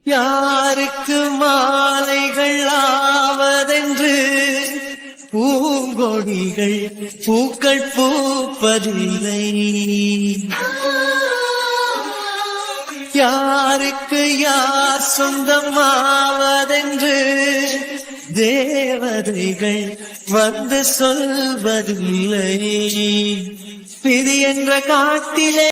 யாருக்கு மாலைகள் ஆவதென்று பூங்கொடிகள் பூக்கள் பூப்பதில்லை. யாருக்கு யார் சொந்தமாவதென்று தேவதைகள் வந்து சொல்வதில்லை. விதி என்ற காட்டிலே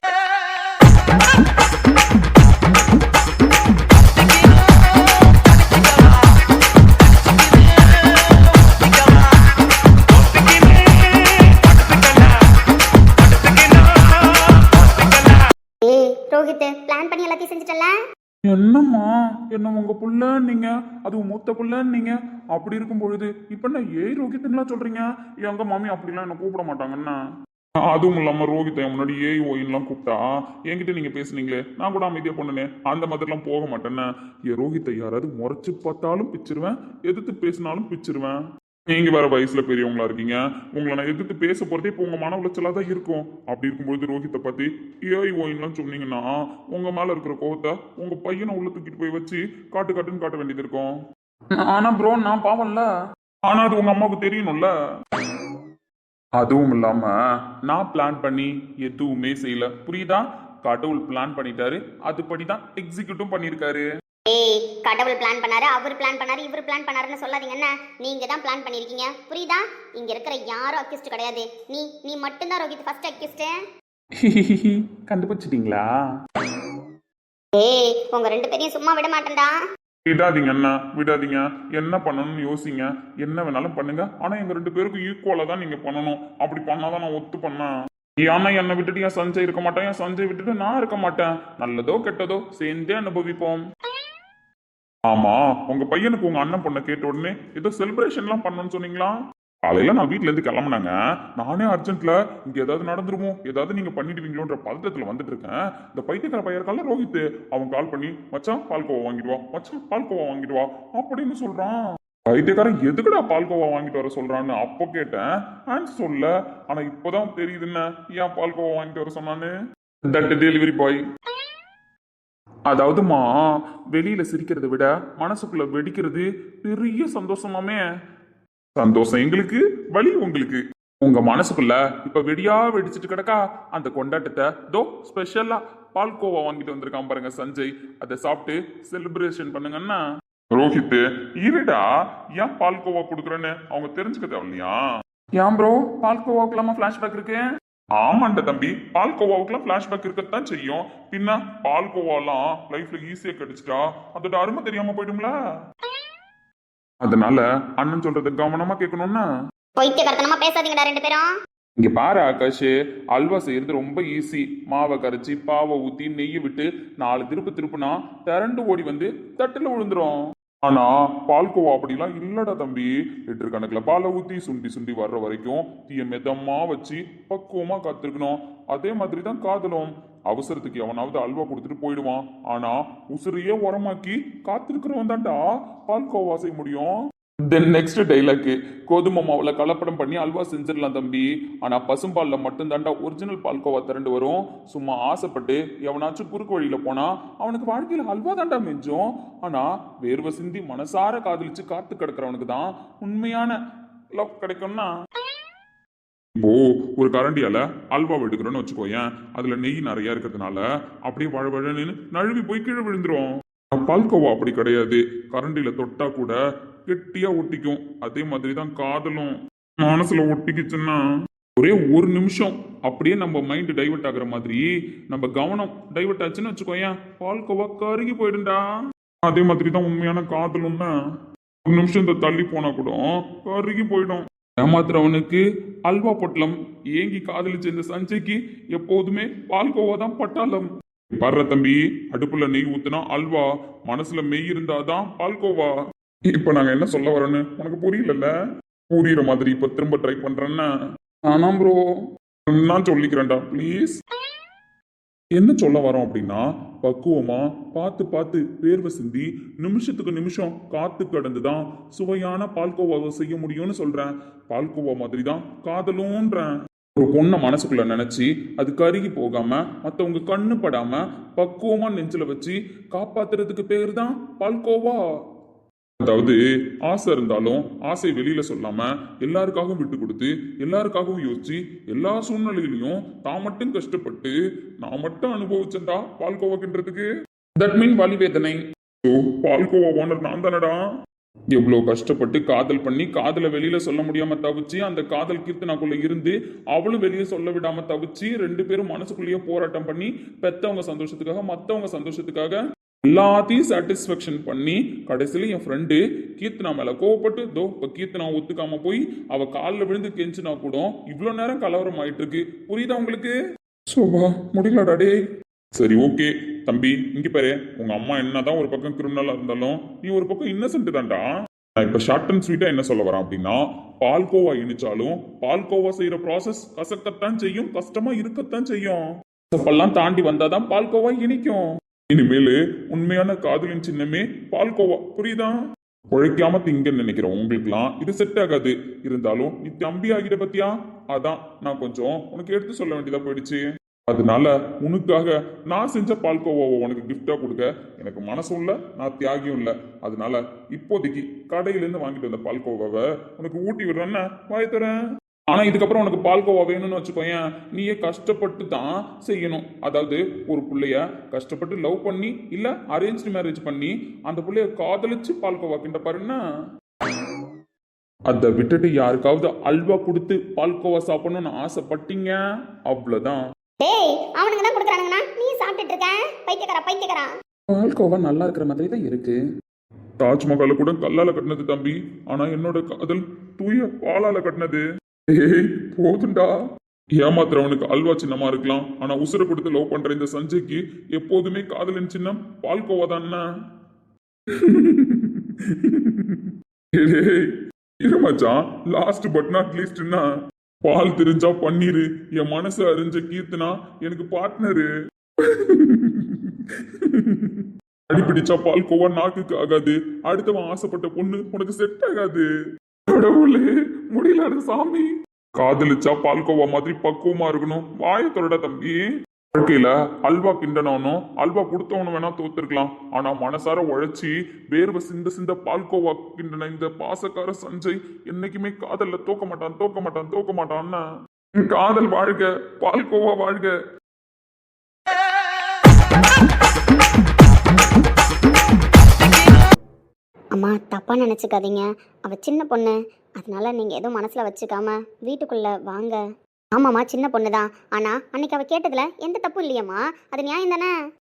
ரோஹித் பிளான் பண்ணி எல்லாத்தையும் செஞ்சுட்டல. என்னம்மா என்ன உங்க புள்ள நீங்க அதுவும் மூத்த புள்ள நீங்க அப்படி இருக்கும் பொழுது இப்ப என்ன ஏய் ரோஹித்லாம் சொல்றீங்க? எங்க மாமி அப்படிலாம் என்ன கூப்பிட மாட்டாங்கண்ணா. அதுவும் இல்லாம ரோஹித் முன்னாடி ஏய் ஓயின்லாம் கூப்பிட்டா என்கிட்ட நீங்க பேசுனீங்களே, நான் கூட அமைதியா பொண்ணுனே அந்த மாதிரிலாம் போக மாட்டேன்னா. ஏ ரோஹித்தை யாராவது முறைச்சு பார்த்தாலும் பிச்சிருவேன், எதிர்த்து பேசினாலும் பிச்சிருவேன். நீங்க வேற வயசுல பெரியவங்களா இருக்கீங்க, உங்களை நான் எதிர்த்து பேச போறதே இப்போ உங்க மன உளைச்சலா தான் இருக்கும். அப்படி இருக்கும்போது ரோஹித்தை பத்தி ஏய் ஓயின்லாம் சொன்னீங்கன்னா உங்க மேல இருக்கிற கோவத்தை உங்க பையனை உள்ள தூக்கிட்டு போய் வச்சு காட்டு காட்டுன்னு காட்ட வேண்டியது இருக்கும். ஆனா ப்ரோ நான் பாவம்ல, ஆனா அது உங்க அம்மாவுக்கு தெரியணும்ல. அதுவும் இல்லாம நான் பிளான் பண்ணி எதுவுமே செய்யல, புரியுதா? கடவுள் பிளான் பண்ணிட்டாரு, அதுபடிதான் எக்ஸிக்யூட்டும் பண்ணிருக்காரு. ஏய் கடவுள் பிளான் பண்ணாரு, அவர் பிளான் பண்ணாரு, இவர் பிளான் பண்ணாருன்னு சொல்லாதீங்க. என்ன நீங்க தான் பிளான் பண்ணிருக்கீங்க, புரியுதா? இங்க இருக்கிற யாரும் அக்யூஸ்ட் கிடையாது, நீ நீ மட்டும்தான் ரோஹித் ஃபர்ஸ்ட் அக்யூஸ்ட். கண்டுபிடிச்சிட்டீங்களா? ஏய் உங்க ரெண்டு பேரையும் சும்மா விட மாட்டேன்டா. விடாதீங்க அண்ணா, விடாதீங்க. என்ன பண்ணணும்னு யோசிங்க, என்ன வேணாலும் பண்ணுங்க. ஆனா எங்க ரெண்டு பேருக்கும் ஈக்குவலா தான் நீங்க பண்ணணும். அப்படி பண்ணாதான் நான் ஒத்து பண்ணேன். ஏன்னா என்னை விட்டுட்டு என் சஞ்சய் இருக்க மாட்டேன், என் சஞ்சய் விட்டுட்டு நான் இருக்க மாட்டேன். நல்லதோ கெட்டதோ சேர்ந்தே அனுபவிப்போம். ஆமா, உங்க பையனுக்கு உங்க அண்ணன் பொண்ணை கேட்ட உடனே ஏதோ செலிப்ரேஷன்லாம் பண்ணணும்னு சொன்னீங்களா? காலையில நான் வீட்டுல இருந்து கிளம்புனாங்க. நானே அர்ஜென்ட்ல இங்க ஏதாவது நடந்துருமோ, ஏதாவது நீங்க பண்ணிடுவீங்களோன்ற பதட்டத்துல வந்துட்டு இருக்கேன். இந்த பைத்தியக்கார பையன் இருக்கால ரோஹித், அவன் கால் பண்ணி மச்சான் பால்கோவா வாங்கிடுவா, மச்சான் பால்கோவா வாங்கிடுவா அப்படின்னு சொல்றான். பைத்தியக்காரன் எதுக்குடா பால்கோவா வாங்கிட்டு வர சொல்றான்னு அப்போ கேட்டேன், ஆன்சர் சொல்ல. ஆனா இப்பதான் தெரியுதுன்னு ஏன் பால்கோவா வாங்கிட்டு வர சொன்னான்னு. That delivery boy. அதாவதுமா வெளியில சிரிக்கிறத விட மனசுக்குள்ள வெடிக்கிறது பெரிய சந்தோஷமாமே. சந்தோஷம் எங்களுக்கு, வலி உங்களுக்கு. உங்க மனசுக்குள்ள இப்ப வெடியா வெடிச்சிட்டு கிடக்கா அந்த கொண்டாட்டத்தை தோ ஸ்பெஷலா பால்கோவா வாங்கிட்டு வந்திருக்கான் பாருங்க சஞ்சய். அதை சாப்பிட்டு செலிப்ரேஷன் பண்ணுங்கன்னா. ரோஹித் இருடா, ஏன் பால்கோவா கொடுக்குறேன்னு அவங்க தெரிஞ்சுக்க தேவையா? ஏன் ப்ரோ பால்கோவாவுக்குலாமா பிளாஷ்பேக் இருக்கு? ஆமாண்ட தம்பி, பால்கோவாவுக்குலாம் பிளாஷ்பேக் இருக்கத்தான் செய்யும். பின்ன பால்கோவாலாம் லைஃப்ல ஈஸியா கிடைச்சிட்டா அதோட அருமை தெரியாம போயிடும்ல. அதனால அண்ணன் சொல்றத கவனமா கேட்கணும்னா. பைத்தியக்காரத்தனமா பேசாதீங்கடா ரெண்டு பேரும். இங்க பாரு ஆகாஷ், அல்வா செய்யறது ரொம்ப ஈஸி. மாவை கரைச்சி பாவை ஊத்தி நெய்யை விட்டு 4 திருப்பு திருப்புனா திரண்டு ஓடி வந்து தட்டுல விழுந்துரும். ஆனா பால்கோவா அப்படிலாம் இல்லடா தம்பி. லிட்டர் கணக்குல பாலை ஊத்தி சுண்டி சுண்டி வர்ற வரைக்கும் தீய மெதமா வச்சு பக்குவமா காத்திருக்கணும். அதே மாதிரி தான் காதலும். அவசரத்துக்கு எவனாவது அல்வா கொடுத்துட்டு போயிடுவான். ஆனா உசுரையே உரமாக்கி காத்திருக்கிறவன் தான்டா பால்கோவா செய்ய முடியும். தென் நெக்ஸ்ட் டைலாக், கோதுமை மாவுல கலப்படம் பண்ணி அல்வா செஞ்சிடலாம் தம்பி, ஆனா பசும்பால்ல மட்டும் தாண்டா ஒரிஜினல் பால்கோவா திரண்டு வரும். சும்மா ஆசைப்பட்டு எவனாச்சும் குறுக்கு வழியில போனா அவனுக்கு வாழ்க்கையில அல்வா தாண்டா மிஞ்சும். ஆனா வேர்வை சிந்தி மனசார காதலிச்சு காத்து கிடக்கிறவனுக்கு தான் உண்மையான லவ் கிடைக்கும்னா. இப்போ ஒரு கரண்டியால அல்வா எடுக்கிறோன்னு வச்சுக்கோயேன், அதுல நெய் நிறைய இருக்கிறதுனால அப்படியே வழவழன்னு நழுவி போய் கீழே விழுந்துரும். பால்கோவா அப்படி கிடையாது, கரண்டியில தொட்டா கூட கெட்டியா ஒட்டிக்கும். அதே மாதிரிதான் காதலும். மனசுல ஒட்டிக்குச்சுன்னா ஒரே ஒரு நிமிஷம் அப்படியே நம்ம மைண்ட் டைவர்ட் ஆகுற மாதிரி, நம்ம கவனம் டைவர்ட் ஆச்சுன்னு வச்சுக்கோயேன், பால்கோவா கருகி போயிடுண்டா. அதே மாதிரிதான் உண்மையான காதலும்னா, ஒரு நிமிஷம் இந்த தள்ளி போனா கூட கருகி போயிடும். ஏமாத்துறவனுக்கு அல்வா பொட்டலம், ஏங்கி காதலிச்ச இந்த சஞ்சய்க்கு எப்போதுமே பால்கோவா தான் பட்டாளம். பாரு தம்பி, அடுப்புல நெய் ஊத்துனா அல்வா, மனசுல மெய் இருந்தாதான் பால்கோவா. இப்ப நாங்க என்ன சொல்ல வரோன்னு உனக்கு புரியல? புரியுற மாதிரி இப்ப திரும்ப ட்ரை பண்றேன்னா. ஆனா ப்ரோ நான் சொல்லிக்கிறேன்டா ப்ளீஸ். என்ன சொல்ல வரோம் அப்படின்னா, பக்குவமா பார்த்து பார்த்து வேர்வை சிந்தி நிமிஷத்துக்கு நிமிஷம் காத்து கடந்துதான் சுவையான பால்கோவாவை செய்ய முடியும்னு சொல்றேன். பால்கோவா மாதிரி தான் காதலும்ன்றேன். ஒரு பொண்ணை மனசுக்குள்ள நினைச்சு அது கருகி போகாம மத்தவங்க கண்ணு படாம பக்குவமா நெஞ்சில வச்சு காப்பாத்துறதுக்கு பேர் தான் பால்கோவா. அதாவது ஆசை இருந்தாலும் ஆசை வெளியில சொல்லாம எல்லாருக்காகவும் விட்டு கொடுத்து எல்லாருக்காகவும் யோசிச்சு எல்லா சூழ்நிலையிலையும் தான் மட்டும் கஷ்டப்பட்டு நான் மட்டும் அனுபவிச்சேன்டா பால்கோவாக்குன்றதுக்கு. தட் மீன் வலிவேதனை. பால்கோவா ஓனர் நான் தானடா. எவ்வளவு கஷ்டப்பட்டு காதல் பண்ணி காதலை வெளியில சொல்ல முடியாம தவிச்சு அந்த காதல் கீர்த்தனாக்குள்ள இருந்து அவளும் வெளியே சொல்ல விடாம தவிச்சு 2 பேரும் மனசுக்குள்ளேயே போராட்டம் பண்ணி பெத்தவங்க சந்தோஷத்துக்காக மத்தவங்க சந்தோஷத்துக்காக எல்லாத்தையும் சாட்டிஸ்ஃபேக்ஷன் பண்ணி கடைசியில என் ஃப்ரெண்டு கீர்த்தனா மேல கோவப்பட்டு இப்ப கீர்த்தனா ஒத்துக்காம போய் அவ காலில் விழுந்து கெஞ்சினா கூட இவ்வளவு நேரம் கலவரம் ஆயிட்டு இருக்கு. புரியுதா உங்களுக்கு? சோபா முடியலடா டே. சரி ஓகே தம்பி, இங்க பாரு, உங்க அம்மா என்னதான் ஒரு பக்கம் கிரிமினலா இருந்தாலும் நீ ஒரு பக்கம் இன்னசென்ட் தான்டா. நான் இப்ப ஷார்ட் அண்ட் ஸ்வீட்டா என்ன சொல்ல வரேன் அப்படின்னா, பால்கோவா இனிச்சாலும் பால்கோவா செய்யற ப்ராசஸ் கசக்கத்தான் செய்யும், கஷ்டமா இருக்கத்தான் செய்யும். கசப்பெல்லாம் தாண்டி வந்தாதான் பால்கோவா இனிக்கும். இனிமேலு உண்மையான காதலின் சின்னமே பால்கோவா. புரியுதா? உழைக்காம திங்கன்னு நினைக்கிறோம் உங்களுக்குலாம் இது செட் ஆகாது. இருந்தாலும் நீ தம்பி ஆகிட பத்தியா, அதான் நான் கொஞ்சம் உனக்கு எடுத்து சொல்ல வேண்டியதா போயிடுச்சு. அதனால உனக்காக நான் செஞ்ச பால்கோவாவை உனக்கு கிஃப்டா கொடுக்க எனக்கு மனசும் இல்ல, நான் தியாகியும் இல்ல. அதனால இப்போதைக்கு கடையிலேருந்து வாங்கிட்டு வந்த பால்கோவாவை உனக்கு ஊட்டி விடுறேன்னு வாய் தரேன். ஆனா இதுக்கப்புறம் உனக்கு பால்கோவா வேணும்னு வச்சுக்கோயேன், நீயே கஷ்டப்பட்டு தான் செய்யணும். அதாவது ஒரு பிள்ளைய கஷ்டப்பட்டு லவ் பண்ணி இல்ல அரேஞ்ச் மேரேஜ் பண்ணி அந்த பிள்ளைய காதலிச்சு பால்கோவா கிண்ட பாருன்னா, அதை விட்டுட்டு யாருக்காவது அல்வா கொடுத்து பால்கோவா சாப்பிடணும்னு ஆசைப்பட்டீங்க அவ்வளவுதான். டேய், அவனுங்க தான் கொடுக்குறானுங்கண்ணா, நீ சாப்பிட்டுட்டு இருக்க. பைத்தியக்காரா. பால்கோவா நல்லா இருக்கிற மாதிரி தான் இருக்கு. தாஜ்மஹால கூட கல்லால கட்டினது தம்பி, ஆனா என்னோட காதல் தூய பாலால கட்டினது. ஏய் போதுண்டா. ஏமாத்துறவனுக்கு அல்வா சின்னமா இருக்கலாம், ஆனா உசுரை கொடுத்து லவ் பண்ற இந்த சஞ்சய்க்கு எப்போதுமே காதலின் சின்னம் பால்கோவா தானே. இருமாச்சான், லாஸ்ட் பட் நாட் லீஸ்ட்னா பால் தெரிஞ்சா பன்னீரு, என் மனசு அறிஞ்ச கீர்த்தனா எனக்கு பார்ட்னரு. அடிப்பிடிச்சா பால்கோவா நாக்குக்கு ஆகாது, அடுத்தவன் ஆசைப்பட்ட பொண்ணு உனக்கு செட் ஆகாது. கடவுளே முடியல சாமி. காதலிச்சா பால்கோவா மாதிரி பக்குவமா இருக்கணும். வாய தொடட தம்பி. வாழ்க்கையில அல்வா கிண்டனும் அல்வா கொடுத்தவனு வேணா தோத்துருக்கலாம், ஆனா மனசார உழைச்சி வேர்வை சிந்த சிந்த பால்கோவா கிண்டன இந்த பாசக்கார சஞ்சய் என்னைக்குமே காதல்ல தோக்க மாட்டான்னா. காதல் வாழ்க, பால்கோவா வாழ்க. அம்மா தப்பா நினைச்சுக்காதீங்க, அவ சின்ன பொண்ணு, அதனால நீங்க எதுவும் மனசுல வச்சுக்காம வீட்டுக்குள்ள வாங்க. ஆமாம்மா சின்ன பொண்ணு தான், ஆனா அன்னைக்கு அவ கேட்டதுல எந்த தப்பும் இல்லையம்மா, அது நியாயம் தானே.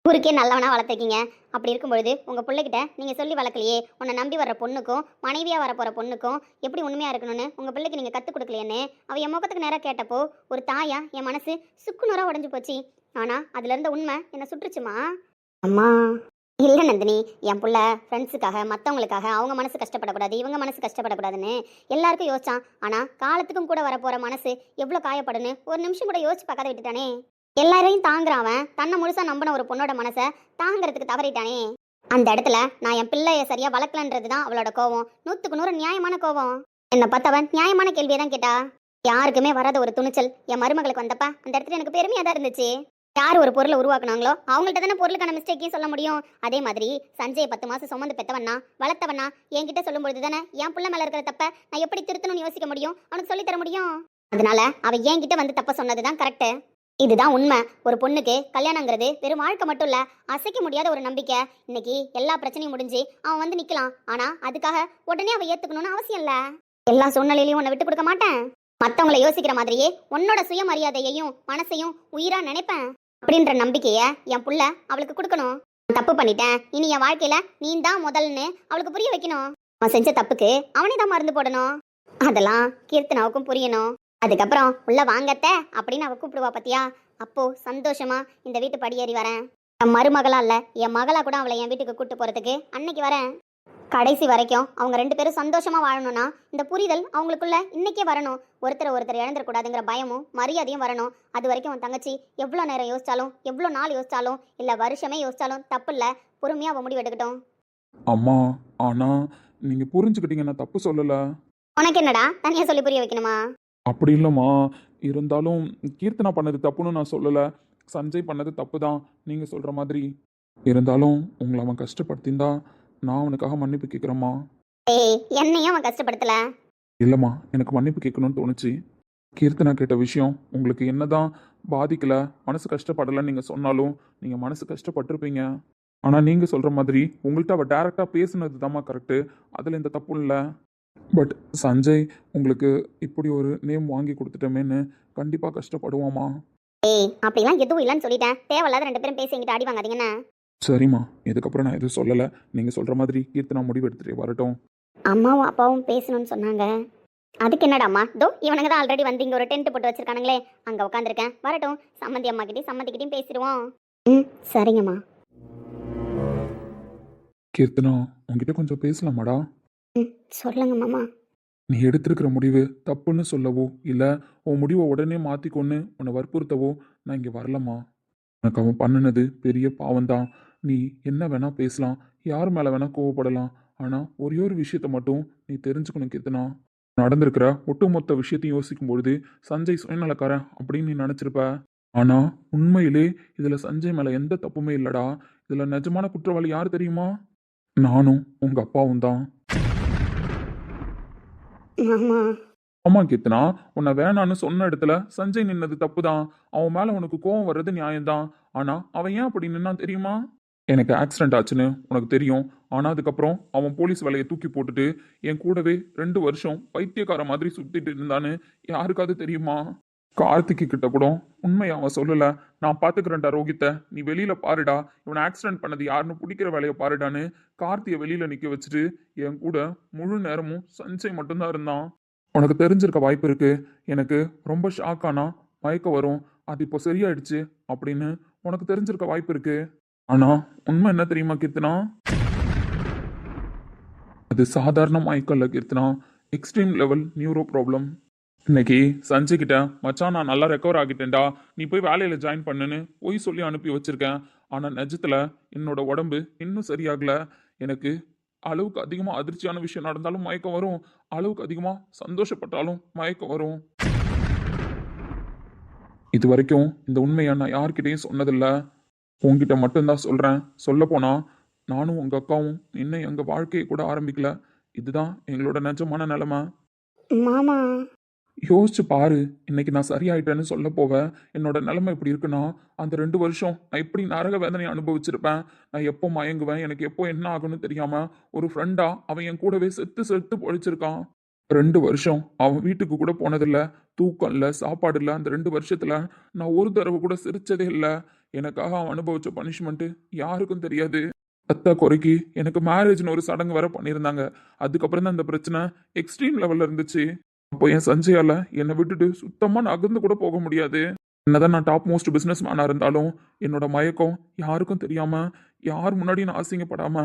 ஊருக்கே நல்லவனா வளர்த்துருக்கீங்க. அப்படி இருக்கும்பொழுது உங்க பிள்ளைகிட்ட நீங்க சொல்லி வளர்க்கலையே, உன்னை நம்பி வர்ற பொண்ணுக்கும் மனைவியா வரப்போற பொண்ணுக்கும் எப்படி உண்மையா இருக்கணும்னு உங்க பிள்ளைக்கு நீங்க கத்துக் கொடுக்கலையேன்னு அவ என் முகத்துக்கு நேரம் கேட்டப்போ ஒரு தாயா என் மனசு சுக்குநூறா உடஞ்சு போச்சு. ஆனா அதுல இருந்த உண்மை என்ன சுற்றுச்சுமா. அம்மா இல்லை நந்தினி, என் புள்ள ஃப்ரெண்ட்ஸுக்காக மற்றவங்களுக்காக அவங்க மனசு கஷ்டப்படக்கூடாது, இவங்க மனசு கஷ்டப்படக்கூடாதுன்னு எல்லாருக்கும் யோசிச்சான். ஆனால் காலத்துக்கும் கூட வரப்போகிற மனசு எவ்வளோ காயப்படுன்னு ஒரு நிமிஷம் கூட யோசிச்சு பார்க்காத விட்டுட்டானே. எல்லாரையும் தாங்குறவன் தன்னை முழுசாக நம்பின ஒரு பொண்ணோட மனசை தாங்கிறதுக்கு தவறிட்டானே. அந்த இடத்துல நான் என் பிள்ளைய சரியாக வளர்க்கலன்றது தான் அவளோட கோவம். 100க்கு 100 நியாயமான கோவம். என்னை பார்த்தவன் நியாயமான கேள்வியை தான் கேட்டா. யாருக்குமே வராத ஒரு துணிச்சல் என் மருமகளுக்கு வந்தப்ப அந்த இடத்துல எனக்கு பெருமையாக தான் இருந்துச்சு. யார் ஒரு பொருளை உருவாக்குனாங்களோ அவங்கள்ட்ட தானே பொருளுக்கான மிஸ்டேக்கையும் சொல்ல முடியும். அதே மாதிரி சஞ்சய் 10 மாசம் சுமந்து பெத்தவனா வளர்த்தவனா என்கிட்ட சொல்லும்பொழுது தானே என் புள்ள மேல இருக்கிற தப்ப நான் எப்படி திருத்தணும்னு யோசிக்க முடியும், அவனுக்கு சொல்லி தர முடியும். அதனால அவ என்கிட்ட வந்து தப்ப சொன்னதுதான் கரெக்ட். இதுதான் உண்மை. ஒரு பொண்ணுக்கு கல்யாணங்கிறது வெறும் வாழ்க்கை மட்டும் இல்ல, அசைக்க முடியாத ஒரு நம்பிக்கை. இன்னைக்கு எல்லா பிரச்சனையும் முடிஞ்சு அவன் வந்து நிக்கலாம், ஆனா அதுக்காக உடனே அவ ஏத்துக்கணும்னு அவசியம் இல்ல. எல்லா சூழ்நிலையிலையும் உன்னை விட்டு கொடுக்க மாட்டேன். மத்தவங்களை யோசிக்கிற மாதிரியே உன்னோட சுயமரியாதையையும் மனசையும் உயிரா நினைப்பேன் அப்படின்ற நம்பிக்கைய என் புள்ள அவளுக்கு கொடுக்கணும். தப்பு பண்ணிட்டேன், இனி என் வாழ்க்கையில நீ தான் முதல்னு அவளுக்கு புரிய வைக்கணும். அவன் செஞ்ச தப்புக்கு அவனே தான் மருந்து போடணும். அதெல்லாம் கீர்த்தனாவுக்கும் புரியணும். அதுக்கப்புறம் உள்ள வாங்கத்த அப்படின்னு அவ கூப்பிடுவா பத்தியா, அப்போ சந்தோஷமா இந்த வீட்டு படியேறி வரேன். என் மருமகளா இல்ல, என் மகளா கூட அவளை என் வீட்டுக்கு கூட்டு போறதுக்கு அன்னைக்கு வரேன். கடைசி வரைக்கும் அவங்க 2 பேரும் சந்தோஷமா வாழணும்னா இந்த புரிதல் அவங்களுக்குள்ள இன்னைக்கே வரணும். ஒருத்தர் இழந்துடக்கூடாதுங்கிற பயமும் மரியாதையும் வரணும். அது வரைக்கும் உன் தங்கச்சி எவ்வளோ நேரம் யோசிச்சாலும் எவ்வளோ நாள் யோசிச்சாலும் இல்லை வருஷமே யோசிச்சாலும் தப்பு இல்லை, பொறுமையாக அவன் முடிவு எடுக்கட்டும். அம்மா ஆனா நீங்க புரிஞ்சுக்கிட்டீங்க, நான் தப்பு சொல்லல. உனக்கு என்னடா தனியா சொல்லி புரிய வைக்கணுமா? அப்படி இல்லம்மா, இருந்தாலும் கீர்த்தனா பண்ணது தப்புன்னு நான் சொல்லலை. சஞ்சய் பண்ணது தப்பு தான் நீங்கள் சொல்கிற மாதிரி. இருந்தாலும் உங்களை அவன் கஷ்டப்படுத்தியிருந்தா நான் அவனுக்காக மன்னிப்பு கேட்குறேம்மா. ஏய், என்னையும் அவன் கஷ்டப்படுத்தல. இல்லைம்மா, எனக்கு மன்னிப்பு கேட்கணும்னு தோணுச்சு. கீர்த்தனா கேட்ட விஷயம் உங்களுக்கு என்னதான் பாதிக்கல, மனசு கஷ்டப்படலைன்னு நீங்கள் சொன்னாலும் நீங்கள் மனசு கஷ்டப்பட்டிருப்பீங்க. ஆனால் நீங்கள் சொல்கிற மாதிரி உங்கள்கிட்ட அவள் டேரெக்டாக பேசுனது தாம்மா கரெக்டு. அதில் எந்த தப்பும் இல்லை. பட் சஞ்சய் உங்களுக்கு இப்படி ஒரு நேம் வாங்கி கொடுத்துட்டோமேன்னு கண்டிப்பாக கஷ்டப்படுவாம்மா. ஏய், அப்படிலாம் எதுவும் இல்லைன்னு சொல்லிட்டேன். தேவையில்லாத 2 பேரும் பேசி எங்கிட்ட அடி வாங்காதீங்கன்னு. சரிம்மா, இதுக்கப்புறம் நான் எதுவும் சொல்லலை. நீங்கள் சொல்கிற மாதிரி கீர்த்தனா முடிவு எடுத்துகிட்டே வரட்டும். அம்மாவும் அப்பாவும் பேசணும்னு சொன்னாங்க. அதுக்கு என்னடாம்மா, தோ இவனுங்க தான் ஆல்ரெடி வந்து இங்கே ஒரு டென்ட் போட்டு வச்சிருக்கானுங்களே, அங்கே உட்காந்துருக்கேன். வரட்டும், சம்மந்தி சம்மந்திக்கிட்டையும் பேசிடுவோம். ம், சரிங்கம்மா. கீர்த்தனா, உங்ககிட்ட கொஞ்சம் பேசலாமாடா? ம், சொல்லுங்க மாமா. நீ எடுத்திருக்கிற முடிவு தப்புன்னு சொல்லவோ இல்லை உன் முடிவை உடனே மாற்றிக்கொன்னு உன்னை வற்புறுத்தவோ நான் இங்கே வரலம்மா. உனக்கு அவன் பண்ணினது பெரிய பாவம்தான். நீ என்ன வேணா பேசலாம், யார் மேலே வேணா கோவப்படலாம். ஆனால் ஒரே ஒரு விஷயத்த மட்டும் நீ தெரிஞ்சுக்கணும் கீர்த்தனா. நடந்திருக்கிற ஒட்டுமொத்த விஷயத்தையும் யோசிக்கும் பொழுது சஞ்சய் சுயநலக்காரன் அப்படின்னு நீ நினச்சிருப்ப. ஆனால் உண்மையிலே இதில் சஞ்சய் மேலே எந்த தப்புமே இல்லைடா. இதில் நிஜமான குற்றவாளி யார் தெரியுமா? நானும் உங்கள் அப்பாவும் தான். மாமா. ஆமா கீர்த்தனா, உன்னை வேணான்னு சொன்ன இடத்துல சஞ்சய் நின்னது தப்பு தான். அவன் மேல உனக்கு கோவம் வர்றது நியாயம்தான். ஆனா அவன் ஏன் அப்படி நின்னா தெரியுமா? எனக்கு ஆக்சிடென்ட் ஆச்சுன்னு உனக்கு தெரியும். ஆனா அதுக்கப்புறம் அவன் போலீஸ் வேலையை தூக்கி போட்டுட்டு என் கூடவே 2 வருஷம் பைத்தியக்கார மாதிரி சுத்திட்டு இருந்தான்னு யாருக்காவது தெரியுமா? கார்த்திக்கு கிட்ட கூட உண்மையை அவன் சொல்லல. நான் பாத்துக்கிறேன்டா ரோஹித்தை, நீ வெளியில பாருடா, இவனை ஆக்சிடென்ட் பண்ணது யாருன்னு பிடிக்கிற வேலையை பாருடான்னு கார்த்தியை வெளியில நிக்க வச்சுட்டு என் கூட முழு நேரமும் சஞ்சய் மட்டும்தான் இருந்தான். உனக்கு தெரிஞ்சிருக்க வாய்ப்பு இருக்கு. எனக்கு ரொம்ப ஷாக்கானா மயக்கம் வரும், அது இப்போ சரியாயிடுச்சு அப்படின்னு உனக்கு தெரிஞ்சிருக்க வாய்ப்பு இருக்கு. ஆனா உண்மை என்ன தெரியுமா கீர்த்தனா? அது சாதாரண மயக்கம் இல்லை Keerthana, extreme level neuro problem. இன்னைக்கு சஞ்சய் கிட்ட மச்சான் நான் நல்லா ரெக்கவர் ஆகிட்டேன்டா, நீ போய் வேலையில ஜாயின் பண்ணுன்னு போய் சொல்லி அனுப்பி வச்சிருக்கேன். ஆனா நிஜத்துல என்னோட உடம்பு இன்னும் சரியாகல. எனக்கு அளவுக்கு அதிகமா அதிர்ச்சியான விஷயம் நடந்தாலும் மயக்கம் வரும், அளவுக்கு அதிகமா சந்தோஷப்பட்டாலும் மயக்கம் வரும். இது வரைக்கும் இந்த உண்மையை நான் யார்கிட்டயும் சொன்னதில்ல, உன்கிட்ட மட்டும்தான் சொல்றேன். சொல்ல போனா நானும் உங்க அக்காவும் இன்னும் எங்க வாழ்க்கையை கூட ஆரம்பிக்கல. இதுதான் எங்களோட நிஜமான நிலைமை. மாமா. யோசிச்சு பாரு, இன்னைக்கு நான் சரியாயிட்டேன்னு சொல்ல போவேன். என்னோட நிலைமை இப்படி இருக்குன்னா அந்த 2 வருஷம் நான் எப்படி நரக வேதனையை அனுபவிச்சிருப்பேன். நான் எப்போ மயங்குவேன், எனக்கு எப்போ என்ன ஆகும்னு தெரியாம ஒரு ஃப்ரெண்டா அவன் என் கூடவே செத்து செத்து பொழிச்சிருக்கான். 2 வருஷம் அவன் வீட்டுக்கு கூட போனதில்ல, தூக்கம் இல்லை, சாப்பாடு இல்லை. அந்த 2 வருஷத்துல நான் ஒரு தடவை கூட சிரிச்சதே இல்லை. எனக்காக அவன் அனுபவிச்ச பனிஷ்மெண்ட் யாருக்கும் தெரியாது. அத்தை குறைக்கு எனக்கு மேரேஜ்னு ஒரு சடங்கு வேற பண்ணியிருந்தாங்க. அதுக்கப்புறம் தான் இந்த பிரச்சனை எக்ஸ்ட்ரீம் லெவல்ல இருந்துச்சு. அப்போ என் சஞ்சயால என்னை விட்டுட்டு சுத்தமா நகர்ந்து கூட போக முடியாது. என்னதான் நான் டாப் மோஸ்ட் பிசினஸ் மேனா இருந்தாலும் என்னோட மயக்கம் யாருக்கும் தெரியாம, யார் முன்னாடி நான் அசிங்கப்படாம,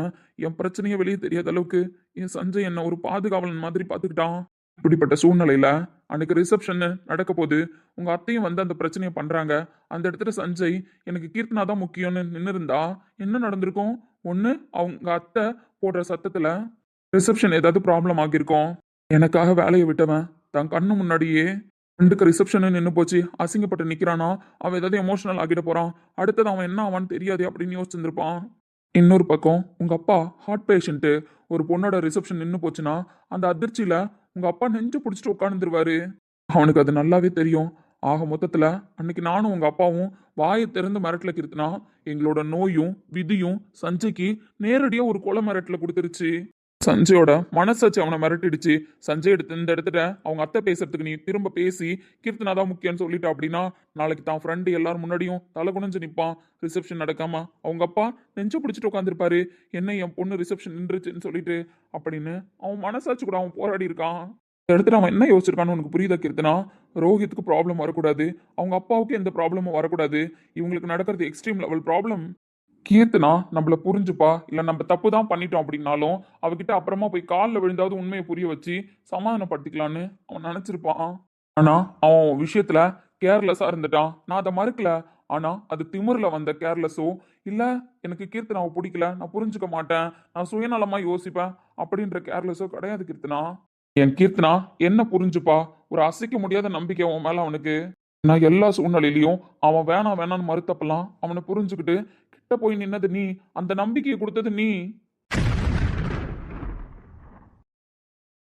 என் பிரச்சனையை வெளியே தெரியாத அளவுக்கு என் சஞ்சய் என்ன ஒரு பாதுகாவலன் மாதிரி பார்த்துக்கிட்டான். இப்படிப்பட்ட சூழ்நிலையில அன்னைக்கு ரிசப்ஷன் நடக்க போது உங்க அத்தையும் வந்து அந்த பிரச்சனையை பண்றாங்க. அந்த இடத்துல சஞ்சய் எனக்கு கீர்த்தனா தான் முக்கியம்னு நின்று இருந்தா என்ன நடந்திருக்கும்? ஒண்ணு அவங்க அத்தை போடுற சத்தத்துல ரிசப்ஷன் ஏதாவது ப்ராப்ளம் ஆகியிருக்கும். எனக்காக வேலையை விட்டவன் தன் கண்ணு முன்னாடியே ரெண்டுக்கு ரிசப்ஷன் நின்று போச்சு, அசிங்கப்பட்டு நிக்கிறானா, அவன் ஏதாவது எமோஷனல் ஆகிட போறான், அடுத்தது அவன் என்ன ஆவான்னு தெரியாது அப்படின்னு யோசிச்சிருந்திருப்பான். இன்னொரு பக்கம் உங்க அப்பா ஹார்ட் பேஷண்ட்டு, ஒரு பொண்ணோட ரிசப்ஷன் நின்று போச்சுன்னா அந்த அதிர்ச்சியில உங்க அப்பா நெஞ்சு பிடிச்சிட்டு உட்காந்துருவாரு. அவனுக்கு அது நல்லாவே தெரியும். ஆக மொத்தத்துல அன்னைக்கு நானும் உங்க அப்பாவும் வாயை திறந்து மிரட்டல கிருத்துனா எங்களோட நோயும் விதியும் சஞ்சய்க்கு நேரடியா ஒரு கொலை மிரட்டல கொடுத்துருச்சு. சஞ்சயோட மனசாட்சி அவனை மிரட்டிடுச்சு. சஞ்சய் எடுத்து இந்த இடத்துல அவங்க அத்தை பேசுறதுக்கு நீ திரும்ப பேசி கீர்த்தனா தான் முக்கியம்னு சொல்லிட்டா அப்படின்னா நாளைக்கு தான் ஃப்ரெண்டு எல்லாரும் முன்னாடியும் தலை குனிஞ்சு நிற்பான். ரிசப்ஷன் நடக்காம அவங்க அப்பா நெஞ்சு பிடிச்சிட்டு உட்காந்துருப்பாரு, என்ன என் பொண்ணு ரிசப்ஷன் நின்றுச்சுன்னு சொல்லிட்டு அப்படின்னு அவன் மனசாட்சி கூட அவன் போராடி இருக்கான். இந்த இடத்துல அவன் என்ன யோசிச்சிருக்கான்னு உனக்கு புரியுதா கீர்த்தனா? ரோஹித்துக்கு ப்ராப்ளம் வரக்கூடாது, அவங்க அப்பாவுக்கு எந்த ப்ராப்ளமும் வரக்கூடாது. இவங்களுக்கு நடக்கிறது எக்ஸ்ட்ரீம் லெவல் ப்ராப்ளம். கீர்த்தனா நம்மள புரிஞ்சுப்பா, இல்ல நம்ம தப்பு தான் பண்ணிட்டோம் அப்படின்னாலும் அவகிட்ட அப்புறமா போய் காலில் விழுந்தாவது உண்மையை புரிய வச்சு சமாதானப்படுத்திக்கலான்னு அவன் நினைச்சிருப்பான். ஆனா அவன் விஷயத்துல கேர்லெஸ்ஸா இருந்துட்டான். நான் அதை மறுக்கல, ஆனா அது திமிர்ல வந்த கேர்லெஸ்ஸோ இல்ல எனக்கு கீர்த்தனாவை பிடிக்கல, நான் புரிஞ்சுக்க மாட்டேன், நான் சுயநலமா யோசிப்பேன் அப்படின்ற கேர்லெஸ்ஸோ கிடையாது கீர்த்தனா. என் கீர்த்தனா என்ன புரிஞ்சுப்பா, ஒரு அசைக்க முடியாத நம்பிக்கை உன் மேல அவனுக்கு. நான் எல்லா சூழ்நிலையிலையும் அவன் வேணாம் வேணான்னு மறுத்தப்பெல்லாம் அவனை புரிஞ்சுக்கிட்டு கிட்ட போய் நின்னது நீ, அந்த நம்பிக்கையை கொடுத்தது நீ.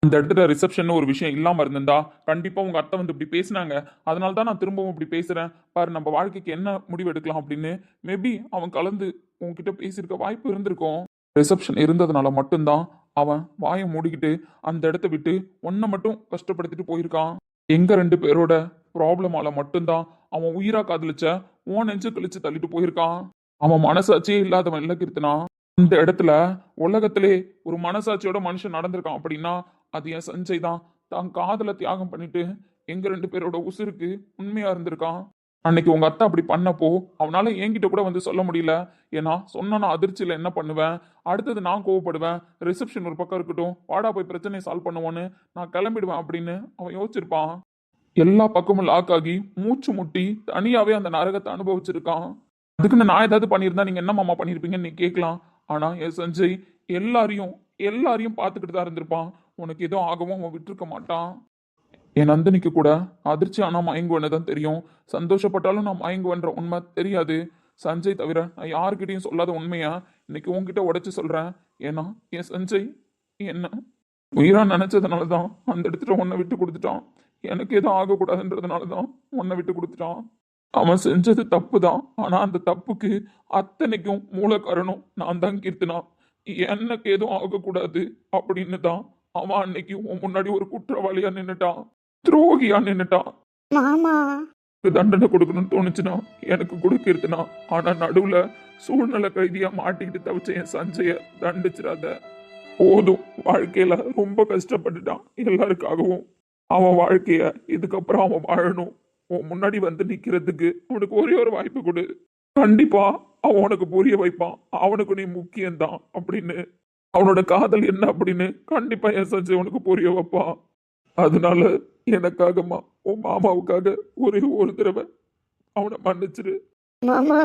அந்த இடத்துல ரிசப்ஷன் ஒரு விஷயம் இல்லாம இருந்திருந்தா கண்டிப்பா உங்க அத்தை வந்து இப்படி பேசினாங்க. அதனால தான் நான் திரும்பவும் இப்படி பேசுறேன். பாரு நம்ம வாழ்க்கைக்கு என்ன முடிவு எடுக்கலாம் அப்படின்னு மேபி அவன் கலந்து உன்கிட்ட பேசியிருக்க வாய்ப்பு இருந்திருக்கும். ரிசப்ஷன் இருந்ததுனால மட்டும்தான் அவன் வாயை மூடிக்கிட்டு அந்த இடத்த விட்டு உன்னை மட்டும் கஷ்டப்படுத்திட்டு போயிருக்கான். எங்க 2 பேரோட ப்ராப்ளமால மட்டும்தான் அவன் உயிரா காதலிச்ச உன் நெஞ்சு கழிச்சு தள்ளிட்டு போயிருக்கான். அவன் மனசாட்சியே இல்லாதவன் இல்ல கீர்த்தனா. இந்த இடத்துல உலகத்திலே ஒரு மனசாட்சியோட மனுஷன் நடந்திருக்கான் அப்படின்னா அது என் சஞ்சய் தான். தான் காதல தியாகம் பண்ணிட்டு எங்க 2 பேரோட உசுருக்கு உண்மையா இருந்திருக்கான். அன்னைக்கு உங்க அத்தை அப்படி பண்ணப்போ அவனால என்கிட்ட கூட வந்து சொல்ல முடியல. ஏன்னா சொன்னா நான் அதிர்ச்சியில என்ன பண்ணுவேன், அடுத்தது நான் கோவப்படுவேன், ரிசப்ஷன் ஒரு பக்கம் இருக்கட்டும், வாடா போய் பிரச்சனையை சால்வ் பண்ணுவோன்னு நான் கிளம்பிடுவேன் அப்படின்னு அவன் யோசிச்சிருப்பான். எல்லா பக்கமும் லாக் ஆகி மூச்சு முட்டி தனியாவே அந்த நரகத்தை அனுபவிச்சிருக்கான். அதுக்குன்னு நான் ஏதாவது பண்ணியிருந்தா நீங்க என்ன மாமா பண்ணியிருப்பீங்கன்னு நீ கேட்கலாம். ஆனா என் சஞ்சய் எல்லாரையும் பார்த்துக்கிட்டு தான் இருந்திருப்பான். உனக்கு எதுவும் ஆகவும் அவன் விட்டுருக்க மாட்டான். என் நந்தினிக்கு கூட அதிர்ச்சி ஆனா மயங்குவேன்னு தான் தெரியும், சந்தோஷப்பட்டாலும் நான் மயங்குவேன்ற உண்மை தெரியாது. சஞ்சய் தவிர நான் யாருக்கிட்டையும் சொல்லாத உண்மையா இன்னைக்கு உன்கிட்ட உடைச்சு சொல்றேன். ஏன்னா என் சஞ்சய் என்ன உயிரா நினைச்சதுனாலதான் அந்த இடத்துல உன்னை விட்டு கொடுத்துட்டான். எனக்கு எதுவும் ஆகக்கூடாதுன்றதுனாலதான் உன்னை விட்டு கொடுத்துட்டான். அவன் செஞ்சது தப்பு தான். ஆனா அந்த தப்புக்கு அத்தனைக்கும் மூல காரணம் நான் தான் கீர்த்தனா. எனக்கு எதுவும் ஆகக்கூடாது அப்படின்னு தான் அவன் அன்னைக்கு உன் முன்னாடி ஒரு குற்றவாளியா நின்னுட்டான், துரோகியா நின்னுட்டான். மாமா தண்டனை கொடுக்கணும்னு தோணுச்சுன்னா எனக்கு கொடுக்கிறதுனா, ஆனா நடுவுல சூழ்நிலை கைதியா மாட்டிக்கிட்டு தவிச்ச என் சஞ்சய தண்டிச்சிடாத. போதும், வாழ்க்கையில ரொம்ப கஷ்டப்பட்டுட்டான் எல்லாருக்காகவும். அவன் வாழ்க்கைய இதுக்கப்புறம் அவன் வாழணும். உன் முன்னாடி வந்து நிக்கிறதுக்கு அவனுக்கு ஒரே ஒரு வாய்ப்பு கொடு. கண்டிப்பா அவன் உனக்கு புரிய வைப்பான் அவனுக்கு நீ முக்கியம்தான் அப்படின்னு. அவனோட காதல் என்ன அப்படின்னு கண்டிப்பா என் சஞ்சய் உனக்கு புரிய வைப்பான். அதனால எனக்காகமா உன் மாமாவுக்காக ஒரே ஒரு தடவை அவனை மன்னிச்சிரு. மாமா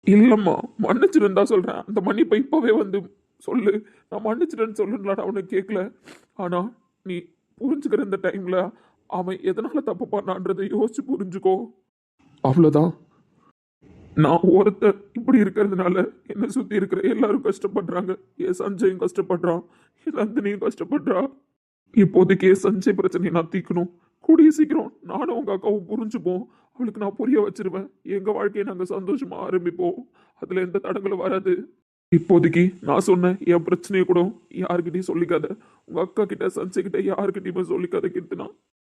இல்லம்மா, மன்னிச்சிருந்தா சொல்றேன். அந்த மன்னிப்பை இப்பவே வந்து சொல்லு. நான் மன்னிச்சிட்டேன்னு சொல்லுன்னு அவனுக்கு கேட்கல. ஆனா நீ புரிஞ்சுக்கிற இந்த டைம்ல அவன் எதனால தப்பு பண்ணான்றதை யோசிச்சு புரிஞ்சுக்கோ. அவ்வளவுதான். நான் ஒருத்தர் இப்படி இருக்கிறதுனால என்னை சுத்தி இருக்கிற எல்லாரும் கஷ்டப்படுறாங்க. என் சஞ்சயும் கஷ்டப்படுறான், என் நந்தினியும் கஷ்டப்படுறா. இப்போதைக்கு என் சஞ்சய் பிரச்சனையை நான் தீக்கணும். கூடிய சீக்கிரம் நானும் உங்க அக்காவும் புரிஞ்சுப்போம். அவளுக்கு நான் புரிய வச்சிருவேன். எங்க வாழ்க்கையை நாங்க சந்தோஷமா ஆரம்பிப்போம். அதுல எந்த தடங்களும் வராது. இப்போதைக்கு நான் சொன்ன என் பிரச்சனையை கூட யாருக்கிட்டையும் சொல்லிக்காத. உங்க அக்கா கிட்ட சஞ்சய் கிட்ட யாருக்கிட்டையுமே சொல்லிக்காத கீர்த்தனா.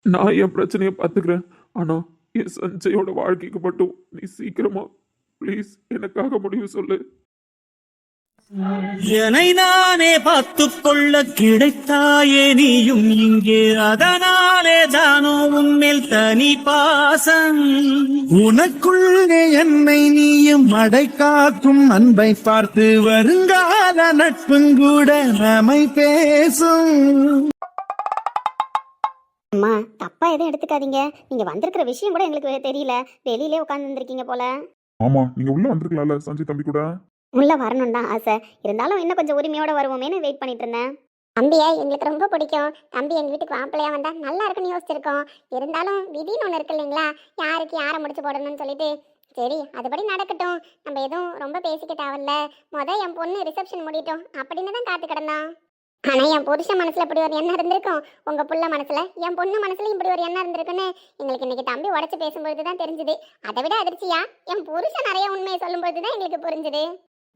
நான் என் பிரச்சனையை பார்த்துக்கிறேன். ஆனா என் சஞ்சயோட வாழ்க்கைக்கு மட்டும் நீ சீக்கிரமா ப்ளீஸ் எனக்காக முடிவு சொல்லு. என்னை நானே பார்த்துக் கொள்ள கிடைத்தாயே நீயும் இங்கே, அதனாலே தானோ உன்மேல் தனி பாசம். உனக்குள்ளே என்னை நீயும் அடை காக்கும் அன்பை பார்த்து வருங்கால நட்புங்கூட நம்மை பேசும். அம்மா தப்பா எதுவும் எடுத்துக்காதீங்க. நீங்க வந்திருக்கிற விஷயம் கூட எங்களுக்கு தெரியல. வெளியிலே உட்கார்ந்து இருந்திருக்கீங்க போல. ஆமா, நீங்க உள்ள வந்திருக்கலாம்ல சஞ்சய் தம்பி கூட. உள்ள வரணும் தான் ஆசை, இருந்தாலும் இன்னும் கொஞ்சம் உரிமையோட வருவோமேனு வெயிட் பண்ணிட்டு இருந்தேன். தம்பியா எங்களுக்கு ரொம்ப பிடிக்கும். தம்பி எங்க வீட்டுக்கு மாப்பிள்ளையா வந்தா நல்லா இருக்குன்னு யோசிச்சிருக்கோம். இருந்தாலும் விதின்னு ஒன்று இருக்கு இல்லைங்களா, யாருக்கு யாரை முடிச்சு போடணும்னு சொல்லிட்டு. சரி அதுபடி நடக்கட்டும், நம்ம எதுவும் ரொம்ப பேசிக்க தேவையில்ல. என் பொண்ணு ரிசப்ஷன் முடியட்டும் அப்படின்னு தான் காத்து கிடந்தான். ஆனா என் புருஷன் மனசுல இப்படி ஒரு எண்ணம் இருந்திருக்கும், உங்க புள்ள மனசுல என் பொண்ணு மனசுல இப்படி ஒரு எண்ணம் இருந்திருக்குன்னு எங்களுக்கு இன்னைக்கு தம்பி உடச்சு பேசும்பொழுது தான் தெரிஞ்சுது. அதை விட அதிர்ச்சியா என் புருஷன் நிறைய உண்மையை சொல்லும் பொழுதுதான் எங்களுக்கு புரிஞ்சுது.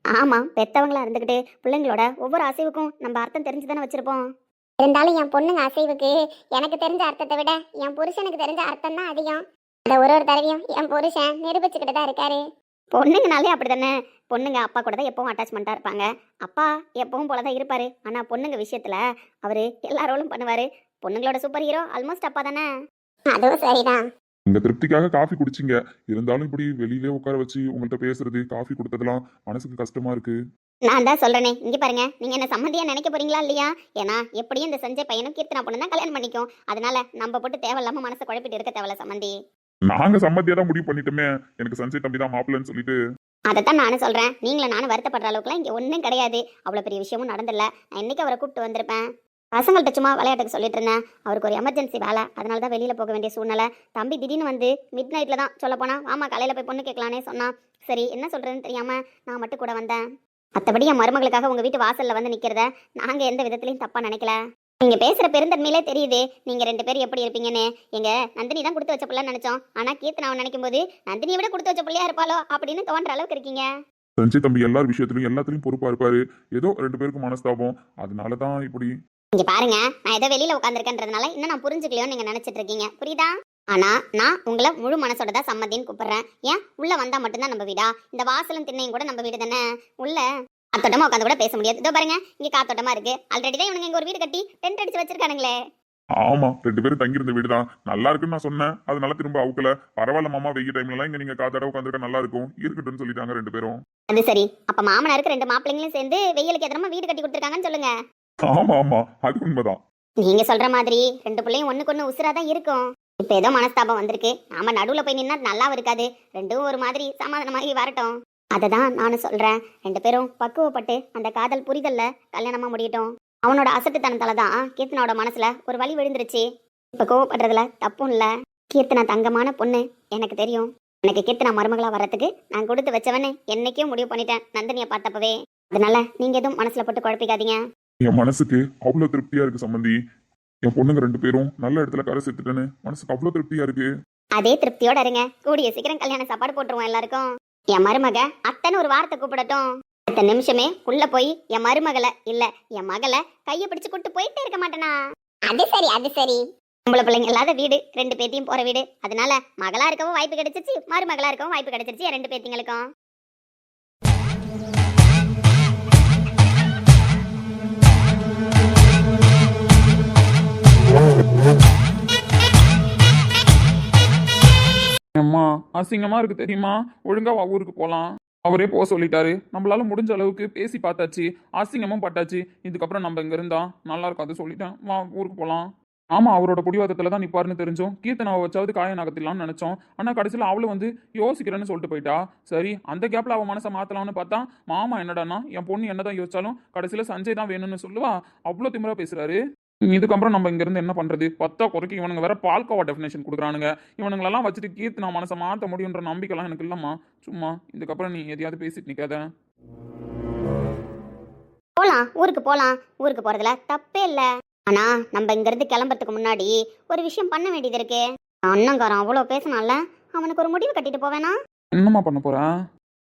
ஆமா, பெத்தவங்களா இருந்துகிட்டு பிள்ளைங்களோட ஒவ்வொரு அசைவுக்கும் நம்ம அர்த்தம் தெரிஞ்சுதானே வச்சிருப்போம். இருந்தாலும் என் பொண்ணுங்க அசைவுக்கு எனக்கு தெரிஞ்ச அர்த்தத்தை விட என் புருஷனுக்கு தெரிஞ்ச அர்த்தம் தான் அதிகம். அதை ஒரு தடவையும் என் புருஷன் நிரூபிச்சுக்கிட்டு தான் இருக்காரு. பொண்ணுங்கனாலே அப்படித்தானே. பொண்ணுங்க அப்பா கூட தான் எப்பவும் அட்டாச்மெண்ட்டாக இருப்பாங்க. அப்பா எப்பவும் போல தான் இருப்பாரு. ஆனால் பொண்ணுங்க விஷயத்தில் அவர் எல்லா ரோலும் பண்ணுவார். பொண்ணுங்களோட சூப்பர் ஹீரோ ஆல்மோஸ்ட் அப்பா தானே. அதுவும் சரிதான். உங்க திருப்திக்காக காஃபி குடிச்சிங்க, இருந்தாலும் இப்படி வெளியிலே உட்கார வச்சு உங்கள்கிட்ட பேசுறது, காஃபி கொடுத்ததெல்லாம் மனசுக்கு கஷ்டமா இருக்கு. நான் தான் சொல்றேனே, இங்க பாருங்க, நீங்க என்ன சம்மந்தியா நினைக்க போறீங்களா இல்லையா? ஏன்னா எப்படியும் இந்த சஞ்சய் பையனும் கீர்த்தனா பொண்ணு தான் கல்யாணம் பண்ணிக்கும். அதனால நம்ம போட்டு தேவையில்லாம மனசை குழப்பிட்டு இருக்க தேவையில்ல சம்மந்தி. நாங்க சம்மந்தியா தான் முடிவு பண்ணிட்டோமே, எனக்கு சஞ்சய் தம்பி தான் மாப்பிள்ளைன்னு சொல்லிட்டு. அதைத்தான் நானும் சொல்றேன். நீங்களும் நானும் வருத்தப்படுற அளவுக்குலாம் இங்க ஒன்றும் கிடையாது. அவ்வளோ பெரிய விஷயமும் நடந்தில்ல. நான் இன்னைக்கு அவரை கூப்பிட்டு வந்திருப்பேன். பசங்கள்ட்ட சும்மா விளையாட்டுக்கு சொல்லிட்டு இருந்தேன். அவருக்கு ஒரு எமர்ஜென்சி வேலை, அதனால தான் வெளியில போக வேண்டிய சூழ்நிலை. தம்பி திடீர்னு வந்து மிட் நைட்ல தான் சொல்ல போனா ஆமா காலையில போய் பொண்ணு கேட்கலானே சொன்னான். சரி என்ன சொல்றதுன்னு தெரியாம நான் மட்டும் கூட வந்தேன். மற்றபடி என் மருமகளுக்காக உங்க வீட்டு வாசல்ல வந்து நிக்கிறத நாங்க எந்த விதத்திலையும் தப்பா நினைக்கல. நீங்க பேசுற பெருந்தன்மையிலே தெரியுது நீங்க 2 பேரும் எப்படி இருப்பீங்கன்னு. எங்க நந்தினி தான் கொடுத்து வச்ச பிள்ளைன்னு நினைச்சோம். ஆனா கீர்த்தனாவை நினைக்கும் போது நந்தினியை விட கொடுத்து வச்ச பிள்ளையா இருப்பாளோ அப்படின்னு தோன்ற அளவுக்கு இருக்கீங்க. சஞ்சய் தம்பி எல்லா விஷயத்திலும் எல்லாத்துலயும் பொறுப்பா இருப்பாரு. ஏதோ 2 பேருக்கும் மனஸ்தாபம், அதனாலதான் இப்படி. இங்க பாருங்க, நான் ஏதோ வெளியில உட்காந்துருக்கேன்றதுனால இன்னும் நான் புரிஞ்சுக்கலையோன்னு நீங்க நினைச்சிட்டு இருக்கீங்க, புரியுதா? ஆனா நான் உங்களை முழு மனசோட தான் சம்மதின்னு கூப்பிடுறேன். ஏன் உள்ள வந்தா மட்டும்தான் நம்ம வீடா? இந்த வாசலும் திண்ணையும் கூட நம்ம வீடு தானே. உள்ள காத்தோட்டமா உட்காந்து கூட பேச முடியாது. இதோ பாருங்க இங்க காத்தோட்டமா இருக்கு. ஆல்ரெடி தான் இவனுங்க இங்க ஒரு வீடு கட்டி டென்ட் அடிச்சு வச்சிருக்கானுங்களே. ஆமா 2 பேரும் தங்கியிருந்த வீடுதான், நல்லா இருக்குன்னு நான் சொன்னேன். அதனால திரும்ப அவுக்கல. பரவாயில்ல மாமா, வெயில் டைம்ல எல்லாம் இங்க நீங்க காத்தாட உட்காந்துருக்க நல்லா இருக்கும், இருக்கட்டும்னு சொல்லிட்டாங்க 2 பேரும். அது சரி, அப்ப மாமனாருக்கு 2 மாப்பிள்ளைங்களும் சேர்ந்து வெயிலுக்கு எதிரமா வீடு கட்டி கொடுத்துருக்காங்கன்னு சொல்லுங்க. ஆமா ஆமா, அது உண்மைதான். நீங்க சொல்ற மாதிரி 2 பிள்ளையும் ஒண்ணுக்கு ஒண்ணு உசுராதான் இருக்கும். இப்ப ஏதோ மனஸ்தாபம் வந்திருக்கு, நாம நடுவுல போய் நின்னா நல்லா இருக்காது. ரெண்டும் ஒரு மாதிரி சமாதானமாகி வரட்டும். அததான் நானும் சொல்றேன், 2 பேரும் பக்குவப்பட்டு அந்த காதல் புரிதல்ல கல்யாணமா முடியட்டும். அவனோட அசட்டுத்தனத்தால தான் கீர்த்தனாவோட மனசுல ஒரு வலி விழுந்துருச்சு. இப்ப கோவப்படுறதுல தப்பும் இல்ல. கீர்த்தனா தங்கமான பொண்ணு, எனக்கு தெரியும். எனக்கு கீர்த்தனா மருமகளா வர்றதுக்கு நான் கொடுத்து வச்சவன்னு என்னைக்கும் முடிவு பண்ணிட்டேன் நந்தினியை பார்த்தப்பவே. அதனால நீங்க எதுவும் மனசுல போட்டு குழப்பிக்காதீங்க. என் மனசுக்கு அவ்வளவு திருப்தியா இருக்கு சம்பந்தி. என் பொண்ணுங்க 2 பேரும் நல்ல இடத்துல கரை சேர்த்துட்டேன்னு மனசுக்கு அவ்வளவு திருப்தியா இருக்கு. அதே திருப்தியோட இருங்க. கூடிய சீக்கிரம் கல்யாண சாப்பாடு போட்டுருவோம் எல்லாருக்கும். என் மருமக அத்தனை ஒரு வார்த்தை கூப்பிடட்டும். அடுத்த நிமிஷமே உள்ள போய் என் மருமகளை இல்ல என் மகளை கையை பிடிச்சு கூட்டு போயிட்டே இருக்க மாட்டேனா? அது சரி அது சரி. நம்மள பிள்ளைங்க இல்லாத வீடு, 2 பேத்தையும் போற வீடு. அதனால மகளா இருக்கவும் வாய்ப்பு கிடைச்சிருச்சு, மருமகளா இருக்கவும் வாய்ப்பு கிடைச்சிருச்சு 2 பேத்திங்களுக்கும். அம்மா அசிங்கமா இருக்கு தெரியுமா? ஒழுங்கா வா, ஊருக்கு போலாம். அவரே போக சொல்லிட்டாரு. நம்மளால முடிஞ்ச அளவுக்கு பேசி பார்த்தாச்சு, அசிங்கமும் பட்டாச்சு. இதுக்கப்புறம் நம்ம இங்க இருந்தா நல்லா இருக்காது சொல்லிட்டேன். வா ஊருக்கு போலாம். ஆமா, அவரோட பிடிவாதத்துல தான் நிப்பாருன்னு தெரிஞ்சோம். கீர்த்தனாவை வச்சாவது காய நகர்த்திடலாம்னு நினைச்சோம். ஆனா கடைசியில் அவளும் வந்து யோசிக்கிறேன்னு சொல்லிட்டு போயிட்டா. சரி, அந்த கேப்ல அவ மனசை மாத்தலாம்னு பார்த்தா மாமா என்னடான்னா என் பொண்ணு என்னதான் யோசிச்சாலும் கடைசியில சஞ்சய் தான் வேணும்னு சொல்லுவா. அவ்வளோ திமிரா பேசுறாரு. இதுக்கப்புறம் நம்ம இங்க இருந்து என்ன பண்றது? 10 குறைக்கு இவனுங்க வேற பால்கோவா டெஃபினேஷன் கொடுக்குறானுங்க. இவனுங்களெல்லாம் வச்சுட்டு கீர்த்தனா மனசை மாற்ற முடியுன்ற நம்பிக்கைலாம் எனக்கு இல்லம்மா. சும்மா இதுக்கப்புறம் நீ எதையாவது பேசிட்டு நிக்காத. போலாம், ஊருக்கு போலாம். ஊருக்கு போறதுல தப்பே இல்ல. ஆனா நம்ம இங்க இருந்து கிளம்புறதுக்கு முன்னாடி ஒரு விஷயம் பண்ண வேண்டியது இருக்கு. அண்ணங்காரன் அவ்வளவு பேசினால அவனுக்கு ஒரு முடிவு கட்டிட்டு போவேனா? என்னம்மா பண்ண போற?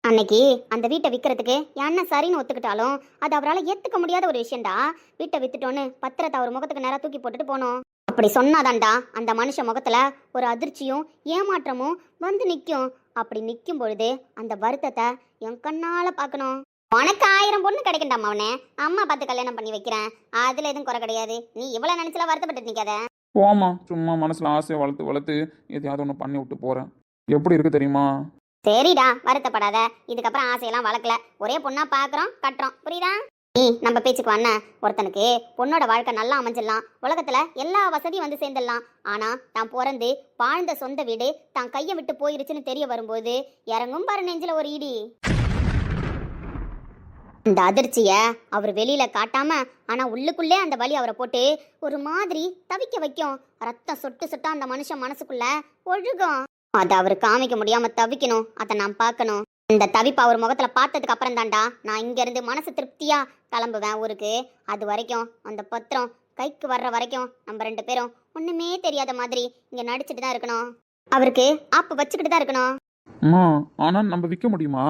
அன்னைக்கு அந்த வீட்டை விற்கிறதுக்கு என் அண்ணன் சரின்னு ஒத்துக்கிட்டாலும் அது அவரால் ஏத்துக்க முடியாத ஒரு விஷயம்டா. வீட்டை வித்துட்டோன்னு பத்திரத்தை அவர் முகத்துக்கு நேரா தூக்கி போட்டுட்டு போனோம். அப்படி சொன்னாதான்டா அந்த மனுஷ முகத்துல ஒரு அதிர்ச்சியும் ஏமாற்றமும் வந்து நிற்கும். அப்படி நிற்கும் பொழுது அந்த வருத்தத்தை என் கண்ணால பார்க்கணும். உனக்கு 1000 பொண்ணு கிடைக்கண்டாமா அவனே. அம்மா பார்த்து கல்யாணம் பண்ணி வைக்கிறேன், அதுல எதுவும் குறை கிடையாது. நீ இவ்வளவு நினைச்சல வருத்தப்பட்டு நிக்காத. போமா, சும்மா மனசுல ஆசையை வளர்த்து வளர்த்து எதையாவது ஒன்று பண்ணி விட்டு போறேன். எப்படி இருக்கு தெரியுமா? சரிடா, வருத்தப்படாத. இதுக்கப்புறம் ஆசையெல்லாம் வளர்க்கல. ஒரே பொண்ணா பாக்குறோம் கட்டுறோம், புரியுதா? நீ நம்ம பேச்சுக்கு வண்ண ஒருத்தனுக்கு பொண்ணோட வாழ்க்கை நல்லா அமைஞ்சிடலாம், உலகத்துல எல்லா வசதியும் வந்து சேர்ந்துடலாம். ஆனா தான் பிறந்து வாழ்ந்த சொந்த வீடு தான் கையை விட்டு போயிருச்சுன்னு தெரிய வரும்போது இறங்கும் பாரு நெஞ்சில ஒரு இடி. இந்த அதிர்ச்சிய அவர் வெளியில காட்டாம ஆனா உள்ளுக்குள்ளே அந்த வலி அவரை போட்டு ஒரு மாதிரி தவிக்க வைக்கும். ரத்தம் சொட்டு சொட்டா அந்த மனுஷன் மனசுக்குள்ள ஒழுகும். அதை அவர் காமிக்க முடியாம தவிக்கணும், அதை நான் பார்க்கணும். இந்த தவிப்பு அவர் முகத்துல பார்த்ததுக்கு அப்புறம் தான்டா நான் இங்க இருந்து மனசு திருப்தியா கிளம்புவேன் ஊருக்கு. அது வரைக்கும் அந்த பத்திரம் கைக்கு வர்ற வரைக்கும் நம்ம 2 பேரும் ஒண்ணுமே தெரியாத மாதிரி இங்க நடிச்சுட்டு தான் இருக்கணும். அவருக்கு ஆப்பு வச்சுக்கிட்டு தான் இருக்கணும். ஆனா நம்ம விற்க முடியுமா?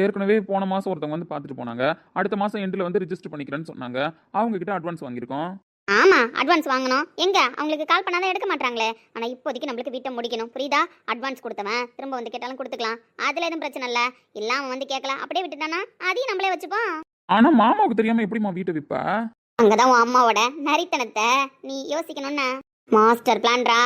ஏற்கனவே போன மாசம் ஒருத்தவங்க வந்து பார்த்துட்டு போனாங்க. அடுத்த மாசம் எண்டில் வந்து ரிஜிஸ்டர் பண்ணிக்கிறேன்னு சொன்னாங்க. அவங்க கிட்ட அட்வான்ஸ் வாங்கியிருக்கோம். ஆமா, அட்வான்ஸ் வாங்கணும். எங்க அவங்களுக்கு கால் பண்ணாதான் எடுக்க மாட்டாங்களே. ஆனா இப்போதைக்கு நம்மளுக்கு வீட்டை முடிக்கணும், புரியுதா? அட்வான்ஸ் கொடுத்தவன் திரும்ப வந்து கேட்டாலும் கொடுத்துக்கலாம், அதுல எதுவும் பிரச்சனை இல்ல. இல்லாம வந்து கேட்கலாம், அப்படியே விட்டுட்டானா அதையும் நம்மளே வச்சுப்போம். ஆனா மாமாவுக்கு தெரியாம எப்படிமா வீட்டை விற்ப? அங்கதான் உன் அம்மாவோட நரித்தனத்தை நீ யோசிக்கணும்னு. மாஸ்டர் பிளான்ரா.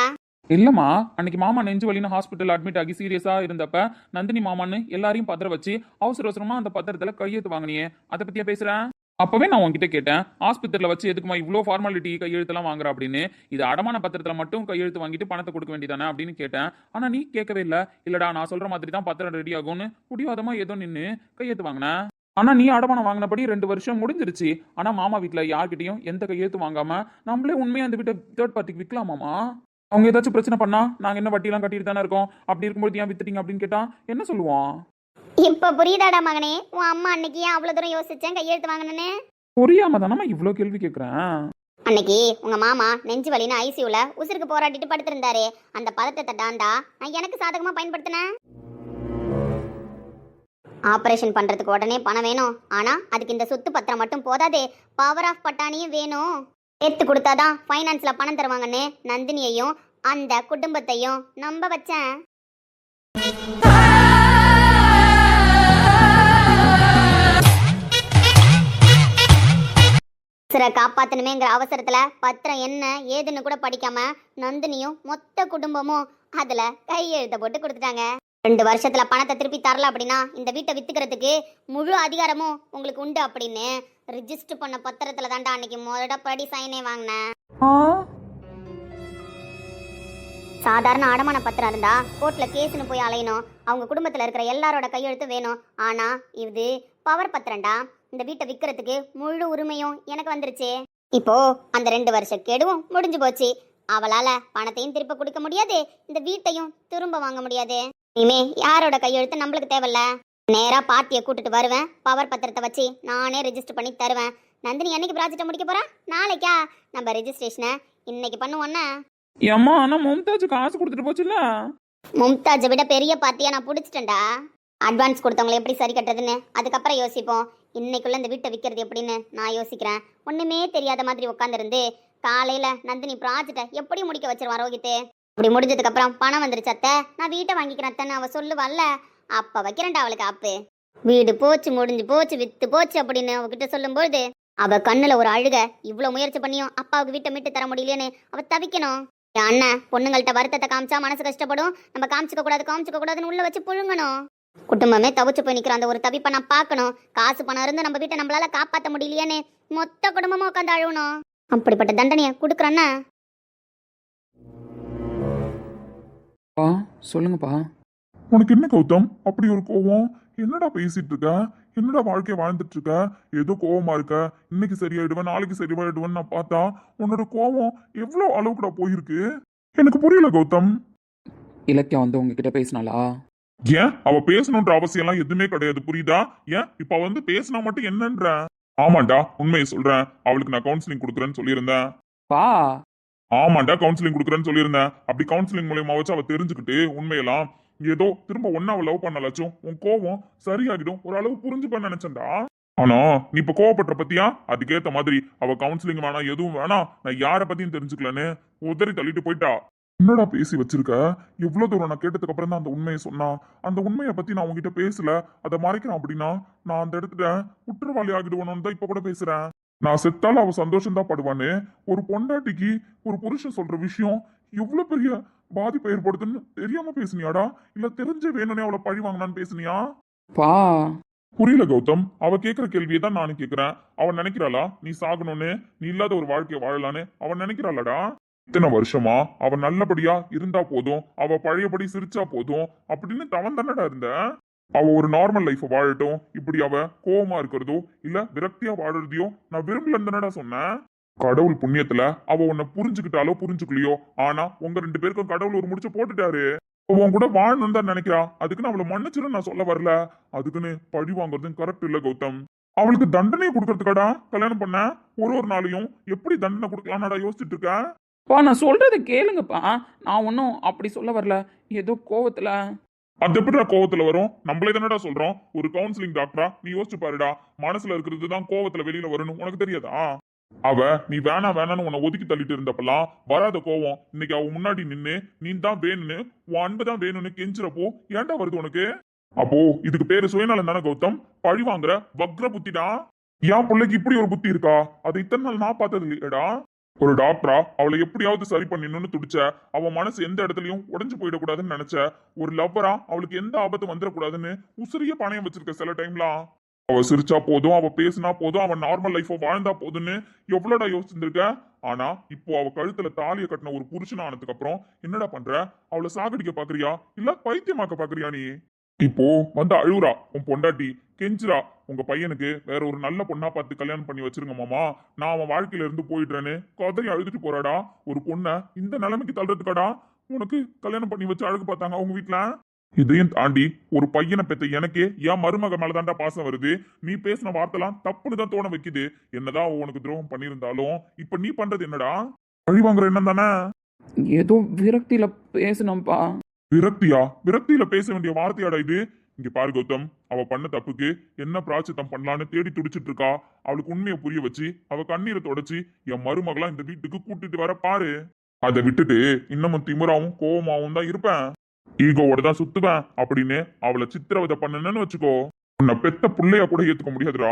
இல்லம்மா, அன்னைக்கு மாமா நெஞ்சு வலின்னு ஹாஸ்பிட்டல் அட்மிட் ஆகி சீரியஸா இருந்தப்ப நந்தினி மாமான்னு எல்லாரையும் பத்திரம் வச்சு அவசர அவசரமா அந்த பத்திரத்துல கையெழுத்து வாங்கினியே, அதை பத்தியா பேசுறேன்? அப்பவே நான் உன்கிட்ட கேட்டேன், ஆஸ்பத்திரியில வச்சு எதுக்குமா இவ்வளோ ஃபார்மாலிட்டி கையெழுத்தெல்லாம் வாங்குற அப்படின்னு. இது அடமான பத்திரத்துல மட்டும் கையெழுத்து வாங்கிட்டு பணத்தை கொடுக்க வேண்டியதானே அப்படின்னு கேட்டேன். ஆனா நீ கேட்கவே இல்லை. இல்லடா நான் சொல்ற மாதிரி தான் பத்திரம் ரெடி ஆகும்னு புடிவாதமா ஏதோ நின்று கையெழுத்து வாங்கினேன். ஆனா நீ அடமானம் வாங்கினபடி 2 வருஷம் முடிஞ்சிருச்சு. ஆனா மாமா வீட்ல யார்கிட்டயும் எந்த கையெழுத்து வாங்காம நம்மளே உண்மையா அந்த வீட்டை தேர்ட் பார்ட்டிக்கு விற்கலாமாமா? அவங்க ஏதாச்சும் பிரச்சனை பண்ணா நாங்க என்ன வட்டியெல்லாம் கட்டிட்டு தானே இருக்கோம், அப்படி இருக்கும்போது ஏன் வித்துட்டீங்க அப்படின்னு கேட்டா என்ன சொல்லுவோம்? இப்ப புரியுதாடா மகனே, உன் அம்மா அன்னைக்கு ஏன் அவ்வளவு தூரம் யோசிச்சேன் கையெழுத்து வாங்கினேன்னு? புரியாம தானே இவ்ளோ கேள்வி கேட்கறேன். அன்னைக்கு உங்க மாமா நெஞ்சு வலின்னு ஐசியூல உசுருக்கு போராடிட்டு படுத்திருந்தாரு. அந்த பதட்டத்தை தாண்டா நான் எனக்கு சாதகமா பயன்படுத்தினேன். ஆபரேஷன் பண்றதுக்கு உடனே பணம் வேணும். ஆனா அதுக்கு இந்த சொத்து பத்திரம் மட்டும் போதாதே, பவர் ஆஃப் பட்டாணியும் வேணும். சேர்த்து கொடுத்தாதான் ஃபைனான்ஸ்ல பணம் தருவாங்கன்னு நந்தினியையும் அந்த குடும்பத்தையும் நம்ப வச்சேன். சிற காப்பாத்தணுமேங்கிற அவசரத்துல பத்திரம் என்ன ஏதுன்னு கூட படிக்காம நந்தினியும் மொத்த குடும்பமும் அதுல கையெழுத்த போட்டு கொடுத்துட்டாங்க. 2 வருஷத்துல பணத்தை திருப்பி தரல அப்படின்னா இந்த வீட்டை வித்துக்கிறதுக்கு முழு அதிகாரமும் உங்களுக்கு உண்டு அப்படின்னு ரிஜிஸ்டர் பண்ண பத்திரத்துல தாண்டா அன்னைக்கு முறைப்படி சைனே வாங்கினேன். சாதாரண அடமான பத்திரம் இருந்தா கோர்ட்ல கேஸ்னு போய் அலையணும், அவங்க குடும்பத்துல இருக்கிற எல்லாரோட கையெழுத்து வேணும். ஆனா இது பவர் பத்திரம்டா, இந்த வீட்டை விற்கிறதுக்கு முழு உரிமையும் எனக்கு வந்துருச்சு. இப்போ அந்த 2 வருஷ கெடுவும் முடிஞ்சு போச்சு. அவளால பணத்தையும் திருப்ப கொடுக்க முடியாது, இந்த வீட்டையும் திரும்ப வாங்க முடியாது. இனிமே யாரோட கையெழுத்து நம்மளுக்கு தேவையில்ல. நேரா பார்ட்டியை கூட்டிட்டு வருவேன், பவர் பத்திரத்தை வச்சு நானே ரெஜிஸ்டர் பண்ணி தருவேன். நந்தினி என்னைக்கு ப்ராஜெக்டை முடிக்க போறா? நாளைக்கா? நம்ம ரெஜிஸ்ட்ரேஷனை இன்னைக்கு பண்ணுவோன்னா? ஏம்மா ஆனா மும்தாஜ் காசு கொடுத்துட்டு போச்சுல்ல. மும்தாஜை விட பெரிய பார்ட்டியா நான் பிடிச்சிட்டேன்டா. அட்வான்ஸ் கொடுத்தவங்களை எப்படி சரி கட்டுறதுன்னு அதுக்கப்புறம் யோசிப்போம். இன்னைக்குள்ள இந்த வீட்டை விற்கிறது எப்படின்னு நான் யோசிக்கிறேன். ஒண்ணுமே தெரியாத மாதிரி உட்காந்துருந்து காலையில நந்தினி ப்ராஜெக்டை எப்படி முடிக்க வச்சிருவான் ரோஹித். இப்படி முடிஞ்சதுக்கு அப்புறம் பணம் வந்துருச்சு அத்தை, நான் வீட்டை வாங்கிக்கிறேன் அத்தைன்னு அவ சொல்லுவாள்ல, அப்ப வைக்கிறேன்டா அவளுக்கு ஆப்பு. வீடு போச்சு முடிஞ்சு போச்சு வித்து போச்சு அப்படின்னு அவகிட்ட சொல்லும்போது அவ கண்ணுல ஒரு அழுக. இவ்வளவு முயற்சி பண்ணியும் அப்பாவுக்கு வீட்டை மீட்டு தர முடியலையேன்னு அவ தவிக்கணும். என் அண்ணன் பொண்ணுங்கள்ட்ட வருத்தத்தை காமிச்சா மனசு கஷ்டப்படும், நம்ம காமிச்சிக்க கூடாதுன்னு உள்ள வச்சு புழுங்கணும். குடும்பமே தவிச்சு போய் நிக்கிற அந்த ஒரு தவிப்பை நான் பார்க்கணும். காசு பணம் இருந்து நம்ம வீட்டை நம்மளால காப்பாற்ற முடியலையேன்னு மொத்த குடும்பமும் உட்காந்து அழுவணும். அப்படிப்பட்ட தண்டனையை கொடுக்குறேன்னா? சொல்லுங்கப்பா. உனக்கு என்ன கௌதம் அப்படி ஒரு கோவம்? என்னடா பேசிட்டு இருக்க? என்னடா வாழ்க்கைய வாழ்ந்துட்டு இருக்க? ஏதோ கோவமா இருக்க. இன்னைக்கு சரியாயிடுவேன் நாளைக்கு சரியாயிடுவேன்னு நான் பார்த்தா உன்னோட கோவம் எவ்வளவு அளவுக்குடா போயிருக்கு எனக்கு புரியல கௌதம். இலக்கியா வந்து உங்ககிட்ட பேசினாளா? ஏன் அவ பேசணுன்ற அவசியம் எல்லாம் எதுவுமே கிடையாது, புரியுதா? ஏன் இப்ப வந்து பேசினா மட்டும் என்னன்ற? ஆமாண்டா உண்மையை சொல்றேன், அவளுக்கு நான் கவுன்சிலிங் கொடுக்குறேன்னு சொல்லியிருந்தேன். பா ஆமாண்டா கவுன்சிலிங் கொடுக்குறேன்னு சொல்லியிருந்தேன். அப்படி கவுன்சிலிங் மூலியமா வச்சு அவ தெரிஞ்சுக்கிட்டு உண்மையெல்லாம் ஏதோ திரும்ப ஒன்னா அவ லவ் பண்ணலாச்சும் உன் கோவம் சரியாகிடும், ஓரளவு புரிஞ்சுப்பேன்னு நினைச்சேன்டா. ஆனா நீ இப்ப கோவப்படுற பத்தியா? அதுக்கேத்த மாதிரி அவ கவுன்சிலிங் வேணாம் எதுவும் வேணாம், நான் யார பத்தியும் தெரிஞ்சுக்கலன்னு உதறி தள்ளிட்டு போயிட்டா. என்னடா பேசி வச்சிருக்க? எவ்வளவு தூரம் நான் கேட்டதுக்கு அப்புறம் தான் அந்த உண்மையை சொன்னா. அந்த உண்மையை பத்தி நான் உங்ககிட்ட பேசல, அதை மறைக்கிறேன் அப்படின்னா நான் அந்த இடத்துல குற்றவாளி ஆகிடுவேணும்னு தான் இப்ப கூட பேசுறேன். நான் செத்தாலும் அவ சந்தோஷம் தான் படுவான்னு ஒரு பொண்டாட்டிக்கு ஒரு புருஷன் சொல்ற விஷயம் எவ்வளவு பெரிய பாதிப்பை ஏற்படுத்துன்னு தெரியாம பேசுனியாடா, இல்ல தெரிஞ்ச வேணும்னே அவளை பழி வாங்கினான்னு பேசுனியா? பா புரியல கௌதம். அவ கேக்குற கேள்வியை தான் நானும் கேக்குறேன். அவன் நினைக்கிறாளா நீ சாகணும்னு, நீ இல்லாத ஒரு வாழ்க்கைய வாழலான்னு அவன் நினைக்கிறாளடா? இத்தனை வருஷமா அவ நல்லபடியா இருந்தா போதும், அவ பழையபடி சிரிச்சா போதும் அப்படின்னு தவன் தானடா இருந்த. அவ ஒரு நார்மல் லைஃப் வாழட்டும், இப்படி அவ கோவமா இருக்கிறதோ இல்ல விரக்தியா வாழறதையோ நான் விரும்பலன்னு தானடா சொன்னேன். கடவுள் புண்ணியத்துல அவ உன்னை புரிஞ்சுக்கிட்டாலோ புரிஞ்சுக்கலையோ, ஆனா உங்க 2 பேருக்கும் கடவுள் ஒரு முடிச்சு போட்டுட்டாரு. உன் கூட வாழணும்னு தான் நினைக்கிறா, அதுக்குன்னு அவளை மன்னிச்சிடும் நான் சொல்ல வரல. அதுக்குன்னு பழி வாங்குறதும் கரெக்ட் இல்ல கௌதம். அவளுக்கு தண்டனை கொடுக்கறதுக்காடா கல்யாணம் பண்ண. ஒரு நாளையும் எப்படி தண்டனை கொடுக்கலாம்னாடா யோசிச்சுட்டு இருக்க? பா நான் சொல்றதை கேளுங்கப்பா, நான் ஒன்றும் அப்படி சொல்ல வரல, ஏதோ கோவத்துல. அது எப்படிடா கோவத்துல வரும்? நம்மளே தானடா சொல்றோம். ஒரு கவுன்சிலிங் டாக்டரா நீ யோசிச்சு பாருடா, மனசுல இருக்கிறது தான் கோவத்துல வெளியில வரணும், உனக்கு தெரியாதா? அவ நீ வேணான்னு உன்னை ஒதுக்கி தள்ளிட்டு இருந்தப்பெல்லாம் வராத கோவம் இன்னைக்கு அவ முன்னாடி நின்னு நீ தான் வேணும்னு, உன் அன்பு தான் வேணும்னு கெஞ்சுறப்போ ஏன்டா வருது உனக்கு? அப்போ இதுக்கு பேரு சுயநலம் தானே கௌதம்? பழி வாங்குற வக்ர புத்திடா. என் பிள்ளைக்கு இப்படி ஒரு புத்தி இருக்கா? அதை இத்தனை நாள் நான் பார்த்தது இல்லையடா. ஒரு டாக்டரா அவளை எப்படியாவது சரி பண்ணிடணும்னு துடிச்ச, அவ மனசு எந்த இடத்துலயும் உடைஞ்சு போயிடக்கூடாதுன்னு நினைச்ச, ஒரு லவ்வரா அவளுக்கு எந்த ஆபத்து வந்துடக்கூடாதுன்னு உசிரிய பணையம் வச்சிருக்க. சில டைம்லாம் அவ சிரிச்சா போதும், அவ பேசினா போதும், அவன் நார்மல் லைஃப வாழ்ந்தா போதும்னு எவ்வளோடா யோசிச்சிருக்க. ஆனா இப்போ அவ கழுத்துல தாலியை கட்டின ஒரு புருஷன் ஆனதுக்கு அப்புறம் என்னடா பண்ற? அவளை சாகடிக்க பாக்குறியா இல்ல பைத்தியமாக்க பாக்குறியா? நீ இப்போ வந்து அழுவுறா உன் பொண்டாட்டி, கெஞ்சுறா, உங்க பையனுக்கு வேற ஒரு நல்ல பொண்ணா பார்த்து கல்யாணம் பண்ணி வச்சிருங்க மாமா, நான் அவன் வாழ்க்கையில இருந்து போயிடுறேன்னு கதறி அழுதுட்டு போறாடா. ஒரு பொண்ணை இந்த நிலைமைக்கு தள்ளுறதுக்காடா உனக்கு கல்யாணம் பண்ணி வச்சு அழகு பார்த்தாங்க அவங்க வீட்டுல. இதையும் தாண்டி ஒரு பையனை பெத்த எனக்கே என் மருமக மேலதான்டா பாசம் வருது. நீ பேசின வார்த்தைலாம் தப்புன்னு தான் தோண வைக்குது. என்னதான் அவ உனக்கு துரோகம் பண்ணியிருந்தாலும் இப்ப நீ பண்றது என்னடா? பழி வாங்குற எண்ணம் தானே? ஏதோ விரக்தியில பேசணும்ப்பா. விரக்தியா? விரக்தியில பேச வேண்டிய வார்த்தையாடா இது? இங்க பாரு கௌதம், அவ பண்ண தப்புக்கு என்ன பிராச்சித்தம் பண்ணலான்னு தேடி துடிச்சிட்டு இருக்கா. அவளுக்கு உண்மையை புரிய வச்சு அவ கண்ணீரை தொடச்சு என் மருமகளா இந்த வீட்டுக்கு கூட்டிட்டு வர பாரு. அதை விட்டுட்டு இன்னமும் திமிராவும் கோவமாவும் தான் இருப்பேன், ஈகோவோட தான் சுத்துவேன் அப்படின்னு அவளை சித்திரவதை பண்ணணும்னு வச்சுக்கோ, உன்னை பெத்த புள்ளையா கூட ஏத்துக்க முடியாதுடா.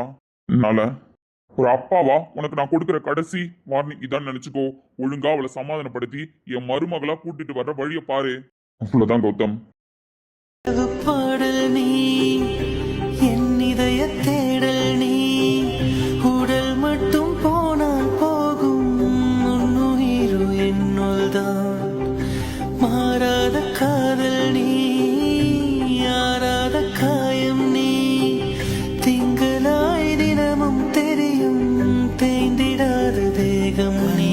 என்னால ஒரு அப்பாவா உனக்கு நான் கொடுக்குற கடைசி வார்னிங் இதான் நினைச்சுக்கோ. ஒழுங்கா அவளை சமாதானப்படுத்தி என் மருமகளா கூட்டிட்டு வர்ற வழிய பாரு. அவ்வளவுதான் கௌதம். பாடல் நீ, என் இதய தேடல் நீ, உடல் மட்டும் போனால் போகும், உன்னுயிரு என்னுள் தான். மாறாத காதல் நீ, யாராத காயம் நீ, திங்களாய் தினமும் தெரியும், தேய்ந்திடாத தேகம் நீ.